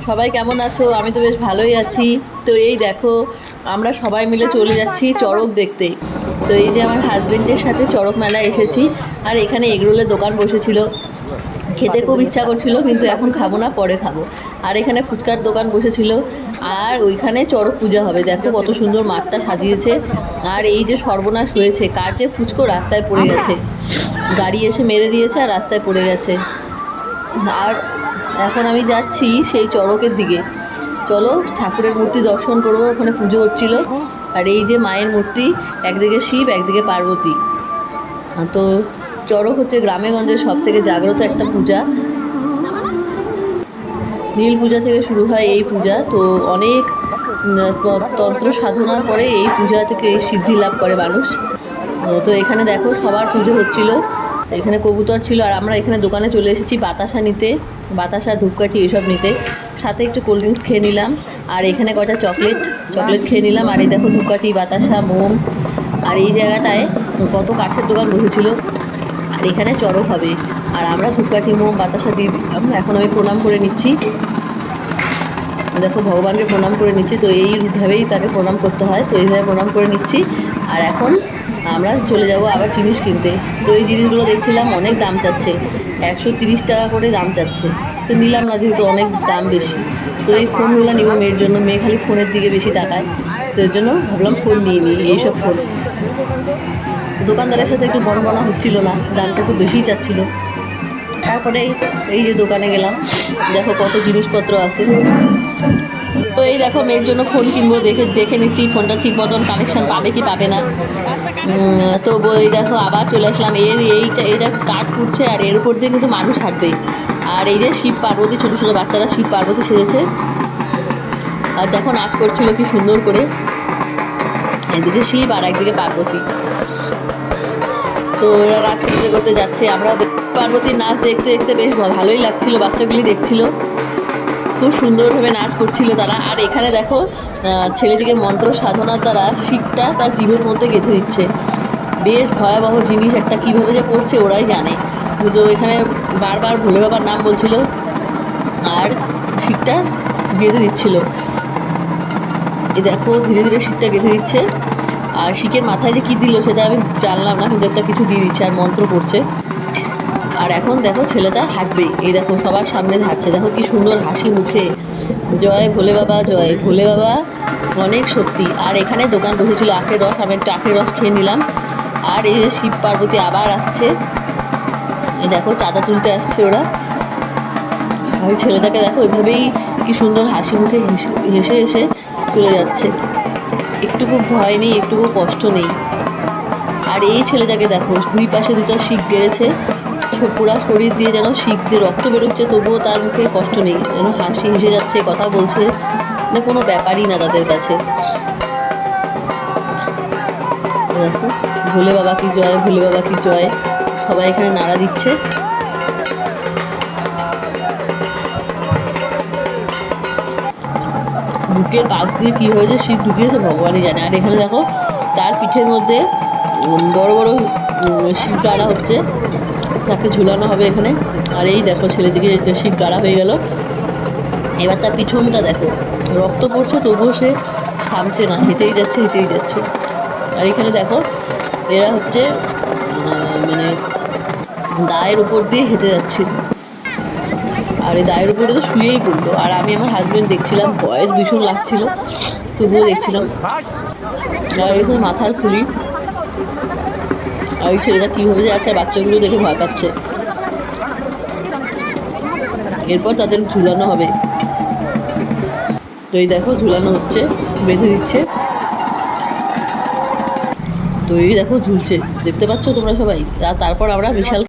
সবাই কেমন আছো? আমি তো বেশ ভালোই আছি। তো এই দেখো, আমরা সবাই মিলে চলে যাচ্ছি চড়ক দেখতে। তো এই যে আমার হাজবেন্ডের সাথে চড়ক মেলায় এসেছি। আর এখানে এগরোলের দোকান বসেছিল, খেতে খুব ইচ্ছা করছিল, কিন্তু এখন খাবো না, পরে খাবো। আর এখানে ফুচকার দোকান বসেছিল। আর ওইখানে চড়ক পূজা হবে, দেখো কত সুন্দর মাঠটা সাজিয়েছে। আর এই যে সর্বনাশ হয়েছে, কার যে ফুচকো রাস্তায় পড়ে গেছে, গাড়ি এসে মেরে দিয়েছে আর রাস্তায় পড়ে গেছে। আর এখন আমি যাচ্ছি সেই চড়কের দিকে। চলো ঠাকুরের মূর্তি দর্শন করবো, ওখানে পুজো হচ্ছিল। আর এই যে মায়ের মূর্তি, একদিকে শিব একদিকে পার্বতী। তো চড়ক হচ্ছে গ্রামে গঞ্জে সব থেকে জাগ্রত একটা পূজা। নীল পূজা থেকে শুরু হয় এই পূজা। তো অনেক তন্ত্র সাধনার পরে এই পূজা থেকে সিদ্ধি লাভ করে মানুষ। তো এখানে দেখো সবার পুজো হচ্ছিল, এখানে কবুতর ছিল। আর আমরা এখানে দোকানে চলে এসেছি বাতাসা নিতে, বাতাসা ধূপকাঠি এইসব নিতে। সাথে একটু কোল্ড ড্রিঙ্কস খেয়ে নিলাম। আর এখানে কয়টা চকলেট খেয়ে নিলাম। আর এই দেখো ধূপকাঠি, বাতাসা, মোম। আর এই জায়গাটায় কত কাঠের দোকান বসেছিল। আর এখানে চড়ক হবে। আর আমরা ধূপকাঠি, মোম, বাতাসা দিয়ে দিলাম। এখন আমি প্রণাম করে নিচ্ছি। দেখো ভগবানকে প্রণাম করে নিচ্ছি। তো এইভাবেই তাকে প্রণাম করতে হয়, তো এইভাবে প্রণাম করে নিচ্ছি। আর এখন আমরা চলে যাব আবার জিনিস কিনতে। তো এই জিনিসগুলো দেখছিলাম অনেক দাম চাচ্ছে, 130 টাকা করে দাম চাচ্ছে। তো নিলাম না, যেহেতু অনেক দাম বেশি। তো এই ফোনগুলো নিব মেয়ের জন্য, মেয়ে খালি ফোনের দিকে বেশি তাকায়। তো এর জন্য ভাবলাম ফোন নিয়ে নিই, এইসব ফোন। দোকানদারের সাথে একটু বনবনা হচ্ছিল না, দামটা খুব বেশিই চাচ্ছিল। তারপরে এই যে দোকানে গেলাম, দেখো কত জিনিসপত্র আছে। তো এই দেখো মেয়ের জন্য ফোন কিনবো, দেখে নিচ্ছি ফোনটা ঠিক মতন কানেকশান পাবে কি পাবে না। তো এই দেখো আবার চলে আসলাম। এইটা কাঠ পুড়ছে, আর এর উপর দিয়ে কিন্তু মানুষ হাঁটবে। আর এই যে শিব পার্বতী, ছোটো ছোটো বাচ্চারা শিব পার্বতী সেজেছে। আর দেখো নাচ করছিল কি সুন্দর করে, একদিকে শিব আর একদিকে পার্বতী। তো এরা নাচ করতে করতে যাচ্ছে। আমরা পার্বতীর নাচ দেখতে দেখতে বেশ ভালোই লাগছিল, বাচ্চাগুলি দেখছিল, খুব সুন্দরভাবে নাচ করছিল তারা। আর এখানে দেখো ছেলেটিকে মন্ত্র সাধনার দ্বারা শিবটা তার জীবের মধ্যে গেঁথে দিচ্ছে। বেশ ভয়াবহ জিনিস একটা, কীভাবে যে করছে ওরাই জানে। তো এখানে বারবার ভোলে বাবার নাম বলছিল আর শিবটা গেঁথে দিচ্ছিল। এই দেখো ধীরে ধীরে শিবটা গেঁথে দিচ্ছে। আর শিখের মাথায় যে কী দিল সেটা আমি জানলাম না, কিন্তু একটা কিছু দিয়ে দিচ্ছে আর মন্ত্র পড়ছে। আর এখন দেখো ছেলেটা হাঁটবে, এই দেখো সবার সামনে হাঁটছে, দেখো কি সুন্দর হাসি মুখে। জয় ভোলে বাবা, জয় ভোলে বাবা, অনেক সত্যি। আর এখানে দোকান বসেছিল আখের রস, আমি একটু আখের রস খেয়ে নিলাম। আর এই যে শিব পার্বতী আবার আসছে, এই দেখো চাঁদা তুলতে আসছে ওরা। আর ওই ছেলেটাকে দেখো ওইভাবেই কি সুন্দর হাসি মুখে হেসে হেসে চলে যাচ্ছে, একটুকু ভয় নেই, একটুকু কষ্ট নেই। আর এই ছেলেটাকে দেখো দুই পাশে দুটো শিক গেড়েছে, পুরা শরীর দিয়ে যেন শিক দিয়ে রক্ত বেরোচ্ছে, তবুও তার মুখে কষ্ট নেই, যেন হাসি হেসে যাচ্ছে, কথা বলছে, মানে কোনো ব্যাপারই না তাদের কাছে। দেখো ভোলে বাবা কি জয়, ভোলে বাবা কি জয়, সবাই এখানে নাড়া দিচ্ছে। বুকের পাশ দিয়ে কীভাবে যে শিব ঢুকিয়েছে ভগবানই জানে। আর এখানে দেখো তার পিঠের মধ্যে বড় বড় শিব গাড়া হচ্ছে, তাকে ঝুলানো হবে এখানে। আর এই দেখো ছেলেদিকে শিব গাড়া হয়ে গেল। এবার তার পিছনটা দেখো, রক্ত পড়ছে তবুও সে থামছে না, হেঁটেই যাচ্ছে হেঁটেই যাচ্ছে। আর এখানে দেখো এরা হচ্ছে মানে দায়ের উপর দিয়ে হেঁটে যাচ্ছে। আর এই দায়ের উপরে তো শুয়েই পড়লো। আর আমি আমার হাজব্যান্ড দেখছিলাম, ভয়েস ভীষণ লাগছিল, তবুও দেখছিলাম। আর এখানে মাথার খুলি। আর ওই ছেলেটা কীভাবে যে আছে, বাচ্চাগুলো দেখে ভয় পাচ্ছে। এরপর তাদের ঝুলানো হবে। তো এই দেখো ঝুলানো হচ্ছে, বেঁধে দিচ্ছে। তো এই দেখো ঝুলছে, দেখতে পাচ্ছ তোমরা সবাই। তারপর আমরা বিশাল